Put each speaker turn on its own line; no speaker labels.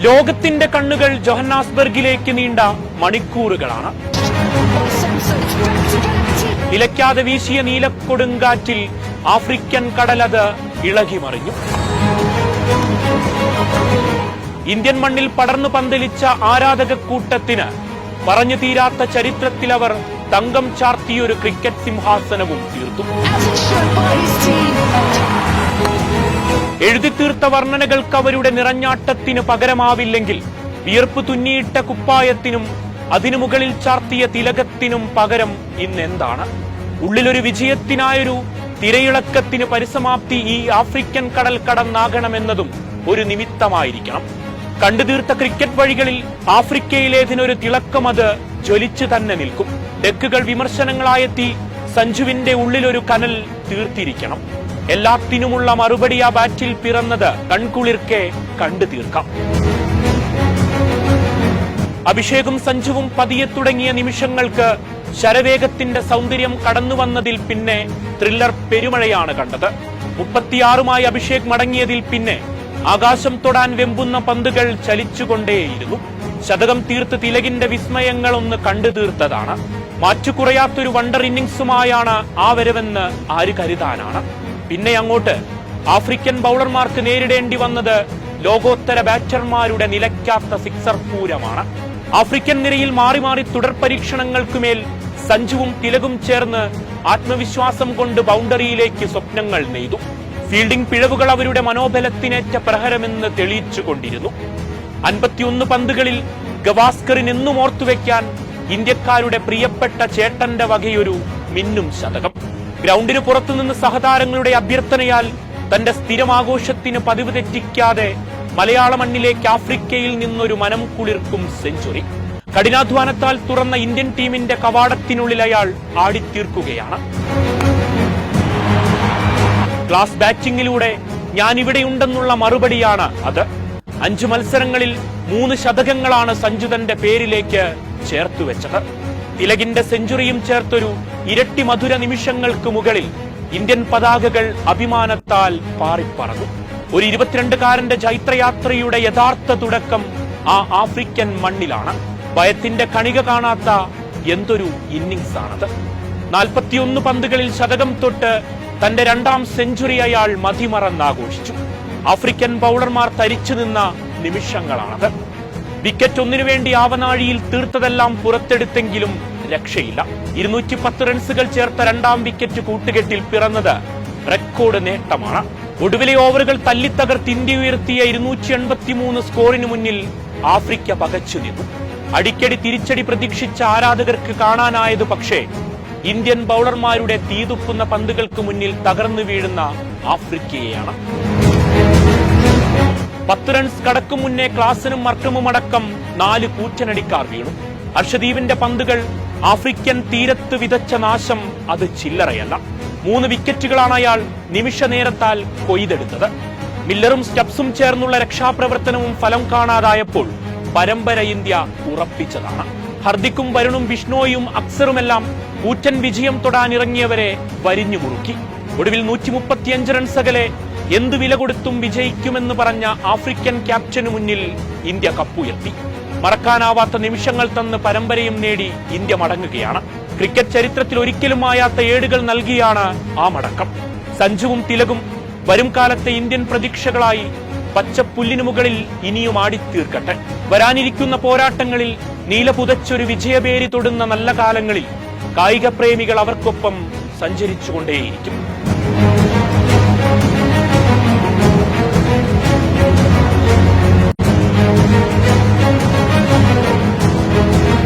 ലോകത്തിന്റെ കണ്ണുകൾ ജോഹന്നാസ്ബർഗിലേക്ക് നീണ്ട മണിക്കൂറുകളാണ്. നിലയ്ക്കാതെ വീശിയ നീലക്കൊടുങ്കാറ്റിൽ ആഫ്രിക്കൻ കടലത് ഇളകിമറിഞ്ഞു. ഇന്ത്യൻ മണ്ണിൽ പടർന്നു പന്തലിച്ച ആരാധക കൂട്ടത്തിന് പറഞ്ഞു തീരാത്ത ചരിത്രത്തിൽ അവർ തങ്കം ചാർത്തിയൊരു ക്രിക്കറ്റ് സിംഹാസനവും തീർത്തു. എഴുതിത്തീർത്ത വർണ്ണനകൾക്ക് അവരുടെ നിറഞ്ഞാട്ടത്തിന് പകരമാവില്ലെങ്കിൽ വിയർപ്പ് തുന്നിയിട്ട കുപ്പായത്തിനും അതിനു മുകളിൽ ചാർത്തിയ തിലകത്തിനും പകരം ഇന്നെന്താണ്? ഉള്ളിലൊരു വിജയത്തിനായൊരു തിരയിളക്കത്തിന് പരിസമാപ്തി ഈ ആഫ്രിക്കൻ കടൽ കടന്നാകണമെന്നതും ഒരു നിമിത്തമായിരിക്കണം. കണ്ടുതീർത്ത ക്രിക്കറ്റ് വഴികളിൽ ആഫ്രിക്കയിലേതിനൊരു തിളക്കം അത് ജ്വലിച്ചു തന്നെ നിൽക്കും. ഡെക്കുകൾ വിമർശനങ്ങളായെത്തി സഞ്ജുവിന്റെ ഉള്ളിലൊരു കനൽ തീർത്തിരിക്കണം. എല്ലാത്തിനുമുള്ള മറുപടി ആ ബാറ്റിൽ പിറന്നത് കൺകുളിർക്കെ കണ്ടു തീർക്കാം. അഭിഷേകും സഞ്ജുവും പതിയെ തുടങ്ങിയ നിമിഷങ്ങൾക്ക് ശരവേഗത്തിന്റെ സൗന്ദര്യം കടന്നുവന്നതിൽ പിന്നെ ത്രില്ലർ പെരുമഴയാണ് കണ്ടത്. 36മായി അഭിഷേക് മടങ്ങിയതിൽ പിന്നെ ആകാശം തൊടാൻ വെമ്പുന്ന പന്തുകൾ ചലിച്ചുകൊണ്ടേയിരുന്നു. ശതകം തീർത്ത് തിലകിന്റെ വിസ്മയങ്ങളൊന്ന് കണ്ടു തീർത്തതാണ്. മാറ്റുകുറയാത്തൊരു വണ്ടർ ഇന്നിംഗ്സുമായാണ് ആ വരവെന്ന് ആര് കരുതാനാണ്. പിന്നെ അങ്ങോട്ട് ആഫ്രിക്കൻ ബൌളർമാർക്ക് നേരിടേണ്ടി വന്നത് ലോകോത്തര ബാറ്റർമാരുടെ നിലയ്ക്കാത്ത സിക്സർ പൂരമാണ്. ആഫ്രിക്കൻ നിരയിൽ മാറി മാറി തുടർ പരീക്ഷണങ്ങൾക്കുമേൽ സഞ്ജുവും തിലകും ചേർന്ന് ആത്മവിശ്വാസം കൊണ്ട് ബൗണ്ടറിയിലേക്ക് സ്വപ്നങ്ങൾ നെയ്തു. ഫീൽഡിംഗ് പിഴവുകൾ അവരുടെ മനോബലത്തിനേറ്റ പ്രഹരമെന്ന് തെളിയിച്ചുകൊണ്ടിരുന്നു. 51 പന്തുകളിൽ ഗവാസ്കറിനെന്നും ഓർത്തുവെക്കാൻ ഇന്ത്യക്കാരുടെ പ്രിയപ്പെട്ട ചേട്ടന്റെ വകയൊരു മിന്നും ശതകം. ഗ്രൗണ്ടിന് പുറത്തുനിന്ന് സഹതാരങ്ങളുടെ അഭ്യർത്ഥനയാൽ തന്റെ സ്ഥിരമാഘോഷത്തിന് പതിവ് തെറ്റിക്കാതെ മലയാള മണ്ണിലേക്ക് ആഫ്രിക്കയിൽ നിന്നൊരു മനം കുളിർക്കും സെഞ്ചുറി. കഠിനാധ്വാനത്താൽ തുറന്ന ഇന്ത്യൻ ടീമിന്റെ കവാടത്തിനുള്ളിൽ അയാൾ ആടിത്തീർക്കുകയാണ്. ക്ലാസ് ബാറ്റിംഗിലൂടെ ഞാനിവിടെയുണ്ടെന്നുള്ള മറുപടിയാണ് അത്. 5 മത്സരങ്ങളിൽ 3 ശതകങ്ങളാണ് സഞ്ജു തന്റെ പേരിലേക്ക് ചേർത്തുവെച്ചത്. തിലകിന്റെ സെഞ്ചുറിയും ചേർത്തൊരു ഇരട്ടി മധുര നിമിഷങ്ങൾക്ക് മുകളിൽ ഇന്ത്യൻ പതാകകൾ അഭിമാനത്താൽ പാറിപ്പറന്നു. ഒരു 22കാരന്റെ ചൈത്രയാത്രയുടെ യഥാർത്ഥ തുടക്കം ആ ആഫ്രിക്കൻ മണ്ണിലാണ്. ഭയത്തിന്റെ കണിക കാണാത്ത എന്തൊരു ഇന്നിംഗ്സാണത്. 41 പന്തുകളിൽ ശതകം തൊട്ട് തന്റെ 2ാം സെഞ്ചുറി അയാൾ മതിമറന്നാഘോഷിച്ചു. ആഫ്രിക്കൻ ബൌളർമാർ തരിച്ചു നിന്ന നിമിഷങ്ങളാണത്. വിക്കറ്റ് ഒന്നിനു വേണ്ടി ആവനാഴിയിൽ തീർത്തതെല്ലാം പുറത്തെടുത്തെങ്കിലും രക്ഷയില്ല. 210 റൺസുകൾ ചേർത്ത 2ാം വിക്കറ്റ് കൂട്ടുകെട്ടിൽ പിറന്നത് റെക്കോർഡ് നേട്ടമാണ്. ഒടുവിലെ ഓവറുകൾ തല്ലിത്തകർത്ത് ഇന്ത്യ ഉയർത്തിയ 283 സ്കോറിന് മുന്നിൽ ആഫ്രിക്ക പകച്ചു നിന്നു. അടിക്കടി തിരിച്ചടി പ്രതീക്ഷിച്ച ആരാധകർക്ക് കാണാനായത് പക്ഷേ ഇന്ത്യൻ ബൌളർമാരുടെ തീതുപ്പുന്ന പന്തുകൾക്ക് മുന്നിൽ തകർന്നു വീഴുന്ന ആഫ്രിക്കയെയാണ്. 10 റൺസ് കടക്കും മുന്നേ ക്ലാസനും മർക്കമുമടക്കം 4 കൂറ്റനടിക്കാർ വീണു. ഹർഷദീപിന്റെ പന്തുകൾ ആഫ്രിക്കൻ തീരത്ത് വിതച്ച നാശം അത് ചില്ലറയല്ല. 3 വിക്കറ്റുകളാണ് അയാൾ നിമിഷ നേരത്താൽ കൊയ്തെടുത്തത്. മില്ലറും സ്റ്റബ്സും ചേർന്നുള്ള രക്ഷാപ്രവർത്തനവും ഫലം കാണാതായപ്പോൾ പരമ്പര ഇന്ത്യ ഉറപ്പിച്ചതാണ്. ഹർദിക്കും വരുണും ബിഷ്ണോയും അക്സറുമെല്ലാം കൂറ്റൻ വിജയം തൊടാനിറങ്ങിയവരെ വരിഞ്ഞു മുറുക്കി. ഒടുവിൽ 135 റൺസ് അകലെ എന്തു വില കൊടുത്തും വിജയിക്കുമെന്ന് പറഞ്ഞ ആഫ്രിക്കൻ ക്യാപ്റ്റനു മുന്നിൽ ഇന്ത്യ കപ്പുയർത്തി. മറക്കാനാവാത്ത നിമിഷങ്ങൾ തന്ന് പരമ്പരയും നേടി ഇന്ത്യ മടങ്ങുകയാണ്. ക്രിക്കറ്റ് ചരിത്രത്തിൽ ഒരിക്കലും മായാത്ത ഏടുകൾ നൽകിയാണ് ആ മടക്കം. സഞ്ജുവും തിലകും വരും കാലത്തെ ഇന്ത്യൻ പ്രതീക്ഷകളായി പച്ചപ്പുല്ലിനു മുകളിൽ ഇനിയും ആടിത്തീർക്കട്ടെ. വരാനിരിക്കുന്ന പോരാട്ടങ്ങളിൽ നീല പുതച്ചൊരു വിജയപേരി തൊടുന്ന നല്ല കാലങ്ങളിൽ കായിക പ്രേമികൾ അവർക്കൊപ്പം സഞ്ചരിച്ചുകൊണ്ടേയിരിക്കും.